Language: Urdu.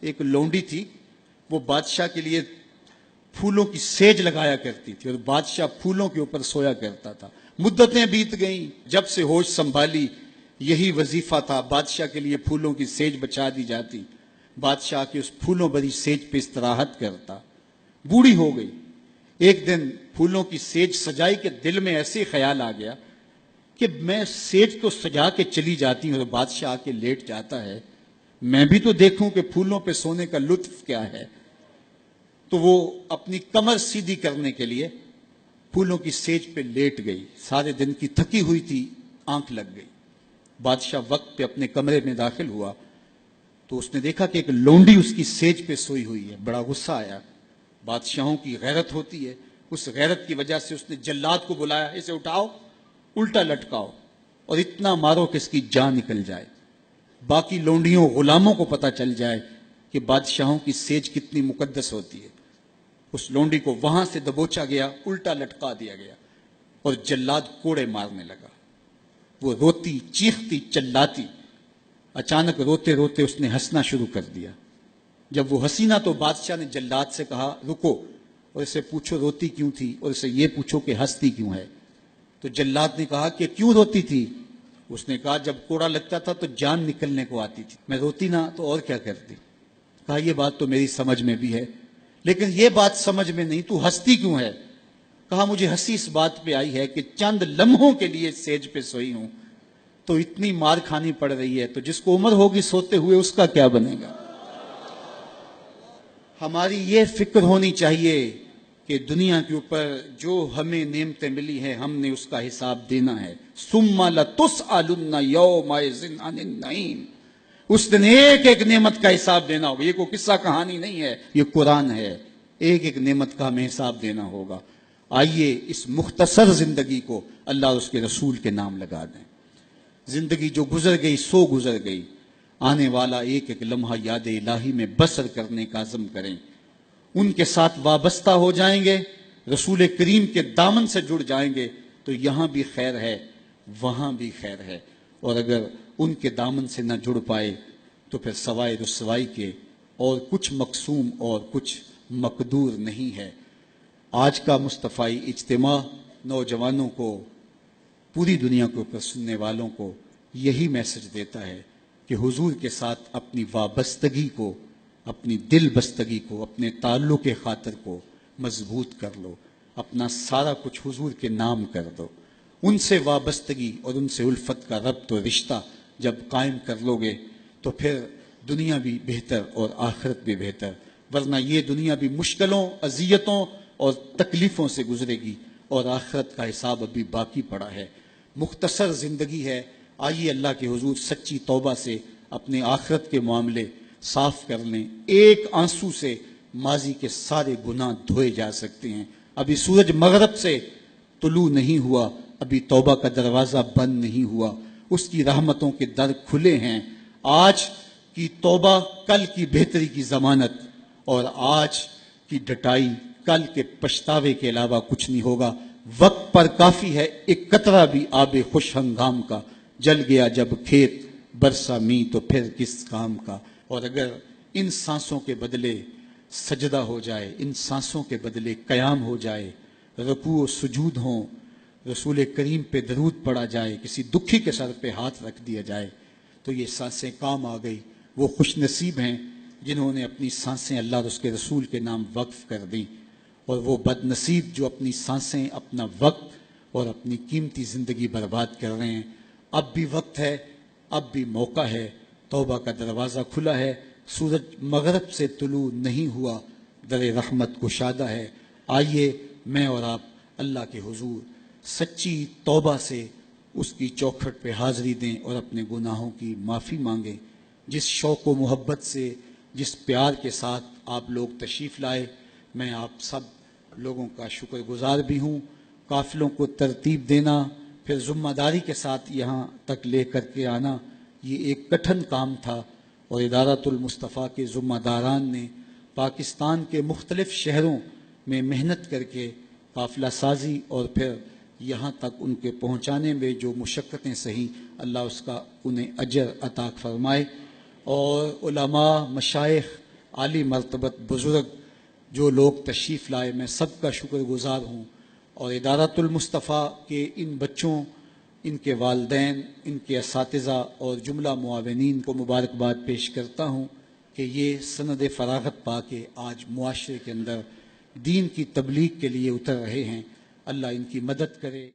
ایک لونڈی تھی، وہ بادشاہ کے لیے پھولوں کی سیج لگایا کرتی تھی اور بادشاہ پھولوں کے اوپر سویا کرتا تھا۔ مدتیں بیت گئیں، جب سے ہوش سنبھالی یہی وظیفہ تھا، بادشاہ کے لیے پھولوں کی سیج بچھا دی جاتی، بادشاہ کی اس پھولوں بھری سیج پہ استراحت کرتا۔ بوڑھی ہو گئی، ایک دن پھولوں کی سیج سجائی کہ دل میں ایسے خیال آ گیا کہ میں سیج کو سجا کے چلی جاتی ہوں اور بادشاہ آ کے لیٹ جاتا ہے، میں بھی تو دیکھوں کہ پھولوں پہ سونے کا لطف کیا ہے۔ تو وہ اپنی کمر سیدھی کرنے کے لیے پھولوں کی سیج پہ لیٹ گئی، سارے دن کی تھکی ہوئی تھی، آنکھ لگ گئی۔ بادشاہ وقت پہ اپنے کمرے میں داخل ہوا تو اس نے دیکھا کہ ایک لونڈی اس کی سیج پہ سوئی ہوئی ہے، بڑا غصہ آیا۔ بادشاہوں کی غیرت ہوتی ہے، اس غیرت کی وجہ سے اس نے جلاد کو بلایا، اسے اٹھاؤ، الٹا لٹکاؤ اور اتنا مارو کہ اس کی جان نکل جائے، باقی لونڈیوں غلاموں کو پتہ چل جائے کہ بادشاہوں کی سیج کتنی مقدس ہوتی ہے۔ اس لونڈی کو وہاں سے دبوچا گیا، الٹا لٹکا دیا گیا اور جلاد کوڑے مارنے لگا۔ وہ روتی چیختی چلاتی، اچانک روتے روتے اس نے ہنسنا شروع کر دیا۔ جب وہ ہنسی نہ تو بادشاہ نے جلاد سے کہا رکو اور اسے پوچھو روتی کیوں تھی اور اسے یہ پوچھو کہ ہنستی کیوں ہے۔ تو جلاد نے کہا کہ کیوں روتی تھی؟ اس نے کہا جب کوڑا لگتا تھا تو جان نکلنے کو آتی تھی، میں روتی نہ تو اور کیا کرتی۔ کہا یہ بات تو میری سمجھ میں بھی ہے، لیکن یہ بات سمجھ میں نہیں، تو ہنستی کیوں ہے؟ کہا مجھے ہنسی اس بات پہ آئی ہے کہ چند لمحوں کے لیے سیج پہ سوئی ہوں تو اتنی مار کھانی پڑ رہی ہے، تو جس کو عمر ہوگی سوتے ہوئے اس کا کیا بنے گا۔ ہماری یہ فکر ہونی چاہیے کہ دنیا کے اوپر جو ہمیں نعمتیں ملی ہیں ہم نے اس کا حساب دینا ہے۔ ثم لتسألن یومئذ عن النعیم، اس دن ایک ایک نعمت کا حساب دینا ہوگا۔ یہ کوئی قصہ کہانی نہیں ہے، یہ قرآن ہے، ایک ایک نعمت کا ہمیں حساب دینا ہوگا۔ آئیے اس مختصر زندگی کو اللہ اور اس کے رسول کے نام لگا دیں۔ زندگی جو گزر گئی سو گزر گئی، آنے والا ایک ایک لمحہ یاد الہی میں بسر کرنے کا عزم کریں، ان کے ساتھ وابستہ ہو جائیں گے، رسول کریم کے دامن سے جڑ جائیں گے تو یہاں بھی خیر ہے وہاں بھی خیر ہے، اور اگر ان کے دامن سے نہ جڑ پائے تو پھر سوائے رسوائی کے اور کچھ مقسوم اور کچھ مقدور نہیں ہے۔ آج کا مصطفی اجتماع نوجوانوں کو، پوری دنیا کے اوپر سننے والوں کو یہی میسج دیتا ہے کہ حضور کے ساتھ اپنی وابستگی کو، اپنی دل بستگی کو، اپنے تعلق خاطر کو مضبوط کر لو، اپنا سارا کچھ حضور کے نام کر دو۔ ان سے وابستگی اور ان سے الفت کا ربط و رشتہ جب قائم کر لو گے تو پھر دنیا بھی بہتر اور آخرت بھی بہتر، ورنہ یہ دنیا بھی مشکلوں، اذیتوں اور تکلیفوں سے گزرے گی اور آخرت کا حساب ابھی باقی پڑا ہے۔ مختصر زندگی ہے، آئیے اللہ کے حضور سچی توبہ سے اپنے آخرت کے معاملے صاف کر لیں۔ ایک آنسو سے ماضی کے سارے گناہ دھوئے جا سکتے ہیں۔ ابھی سورج مغرب سے طلوع نہیں ہوا، ابھی توبہ کا دروازہ بند نہیں ہوا، اس کی رحمتوں کے در کھلے ہیں۔ آج کی توبہ کل کی بہتری کی ضمانت، اور آج کی ڈٹائی کل کے پچھتاوے کے علاوہ کچھ نہیں ہوگا۔ وقت پر کافی ہے ایک قطرہ بھی آب خوش ہنگام کا، جل گیا جب کھیت برسا می تو پھر کس کام کا۔ اور اگر ان سانسوں کے بدلے سجدہ ہو جائے، ان سانسوں کے بدلے قیام ہو جائے، رکوع و سجود ہوں، رسول کریم پہ درود پڑا جائے، کسی دکھی کے سر پہ ہاتھ رکھ دیا جائے تو یہ سانسیں کام آ گئی۔ وہ خوش نصیب ہیں جنہوں نے اپنی سانسیں اللہ اور اس کے رسول کے نام وقف کر دیں، اور وہ بد نصیب جو اپنی سانسیں، اپنا وقت اور اپنی قیمتی زندگی برباد کر رہے ہیں۔ اب بھی وقت ہے، اب بھی موقع ہے، توبہ کا دروازہ کھلا ہے، سورج مغرب سے طلوع نہیں ہوا، در رحمت گشادہ ہے۔ آئیے میں اور آپ اللہ کے حضور سچی توبہ سے اس کی چوکھٹ پہ حاضری دیں اور اپنے گناہوں کی معافی مانگیں۔ جس شوق و محبت سے، جس پیار کے ساتھ آپ لوگ تشریف لائے، میں آپ سب لوگوں کا شکر گزار بھی ہوں۔ قافلوں کو ترتیب دینا، پھر ذمہ داری کے ساتھ یہاں تک لے کر کے آنا، یہ ایک کٹھن کام تھا، اور ادارۃ المصطفیٰ کے ذمہ داران نے پاکستان کے مختلف شہروں میں محنت کر کے قافلہ سازی اور پھر یہاں تک ان کے پہنچانے میں جو مشقتیں سہی، اللہ اس کا انہیں اجر عطا فرمائے۔ اور علماء، مشائخ عالی مرتبت بزرگ جو لوگ تشریف لائے، میں سب کا شکر گزار ہوں، اور ادارۃ المصطفیٰ کے ان بچوں، ان کے والدین، ان کے اساتذہ اور جملہ معاونین کو مبارکباد پیش کرتا ہوں کہ یہ سند فراغت پا کے آج معاشرے کے اندر دین کی تبلیغ کے لیے اتر رہے ہیں۔ اللہ ان کی مدد کرے۔